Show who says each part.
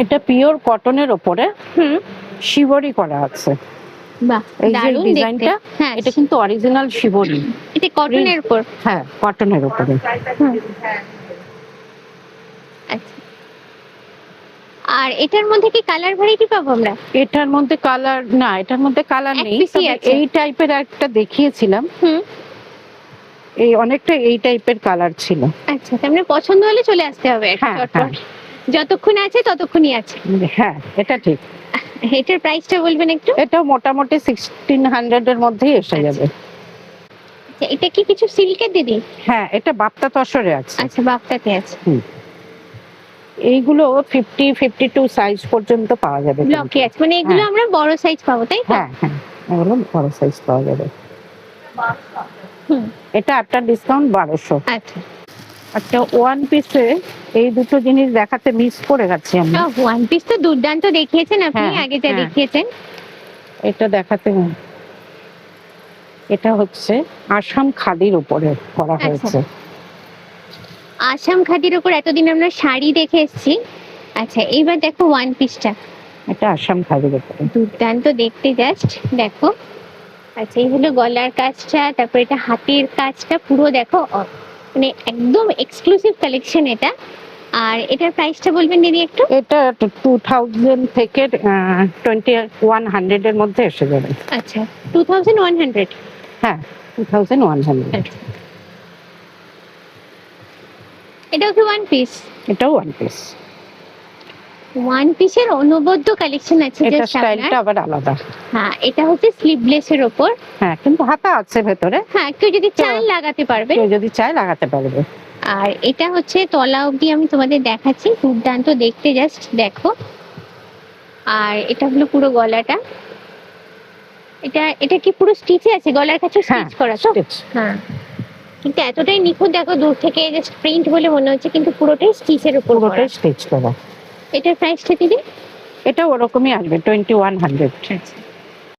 Speaker 1: এটা পিওর কটনের উপরে শিবরি করা আছে।
Speaker 2: বাহ,
Speaker 1: এই যে
Speaker 2: দারুণ
Speaker 1: ডিজাইনটা,
Speaker 2: দেখতে। হ্যাঁ,
Speaker 1: এটা কিন্তু অরিজিনাল শিবরি।
Speaker 2: এটা কটনের উপর।
Speaker 1: হ্যাঁ, কটনের উপরে।
Speaker 2: আচ্ছা, আর এটার মধ্যে কি কালার ভ্যারাইটি পাবো আমরা?
Speaker 1: এটার মধ্যে কালার না, এটার মধ্যে কালার নেই,
Speaker 2: পিসই আছে।
Speaker 1: এই টাইপের একটা দেখিয়েছিলাম। এই অনেকটা এই টাইপের কালার ছিল।
Speaker 2: আচ্ছা, তার মানে পছন্দ হলে চলে আসতে হবে
Speaker 1: হ্যাঁ,
Speaker 2: চটপট। যতক্ষণ আছে ততক্ষণই আছে।
Speaker 1: হ্যাঁ, এটা ঠিক।
Speaker 2: এটার প্রাইসটা বলবেন একটু?
Speaker 1: এটা মোটামুটি 1600 এর মধ্যেই এসে যাবে।
Speaker 2: আচ্ছা, এটা কি কিছু সিল্কের দিদি?
Speaker 1: হ্যাঁ, এটা বাপ্তা তসরে আছে।
Speaker 2: আচ্ছা, বাপ্তাতে আছে।
Speaker 1: এইগুলো 50, 52 সাইজ পর্যন্ত পাওয়া যাবে।
Speaker 2: ব্লকে আছে, মানে এগুলো আমরা বড় সাইজ পাবো, তাই তো?
Speaker 1: হ্যাঁ, হ্যাঁ, এগুলো বড় সাইজ পাওয়া যাবে। এটা একটা ডিসকাউন্ট 1200।
Speaker 2: আচ্ছা,
Speaker 1: একটা ওয়ান পিসে এই দুটো জিনিস দেখাতে মিস করে গেছি আমি।
Speaker 2: ওয়ান পিস তো দুর্দান্ত দেখিয়েছেন আপনি, আগে যা দেখিয়েছেন।
Speaker 1: এটা দেখাতে, এটা হচ্ছে আসাম খাদির উপরে করা হয়েছে।
Speaker 2: আসাম খাদির উপর এতদিন আমরা শাড়ি দেখে এসেছি। আচ্ছা, এইবার দেখো ওয়ান পিসটা।
Speaker 1: এটা আসাম খাদির উপরে
Speaker 2: দুর্দান্ত দেখতে, জাস্ট দেখো। আচ্ছা, এই হলো গলার কাজটা, তারপর এটা হাতের কাজটা পুরো দেখো, মানে একদম এক্সক্লুসিভ কালেকশন এটা। আর এটার প্রাইসটা বলবেন দিদি একটু?
Speaker 1: এটা 2000 থেকে 2100 এর মধ্যে এসে যাবে।
Speaker 2: আচ্ছা, 2100।
Speaker 1: হ্যাঁ, 2100।
Speaker 2: এটাও কি ওয়ান পিস?
Speaker 1: এটাও ওয়ান পিস।
Speaker 2: ওয়ান পিসের অনবদ্য কালেকশন আছে।
Speaker 1: এটা স্টাইলটা আবার আলাদা।
Speaker 2: হ্যাঁ, এটা হচ্ছে স্লিভলেস এর উপর।
Speaker 1: হ্যাঁ, কিন্তু হাতা আছে ভেতরে।
Speaker 2: হ্যাঁ, কেউ যদি চায় লাগাতে পারবে।
Speaker 1: কেউ যদি চায় লাগাতে পারবে।
Speaker 2: আর এটা হচ্ছে তলা অবধি আমি তোমাদের দেখাচ্ছি, দুর্দান্ত দেখতে, জাস্ট দেখো। আর এটা হলো পুরো গলাটা। এটা কি পুরো স্টিচে আছে? গলার কাছে স্টিচ করা তো? হ্যাঁ, কিন্তু এতটাই নিখুঁত, দেখো দূর থেকে জাস্ট প্রিন্ট বলে মনে হচ্ছে, কিন্তু পুরোটাই স্টিচের উপর করা।
Speaker 1: পুরোটাই স্টিচ করা।
Speaker 2: এটার প্রাইসটা দিদি?
Speaker 1: এটা ওরকমই আসবে 2100।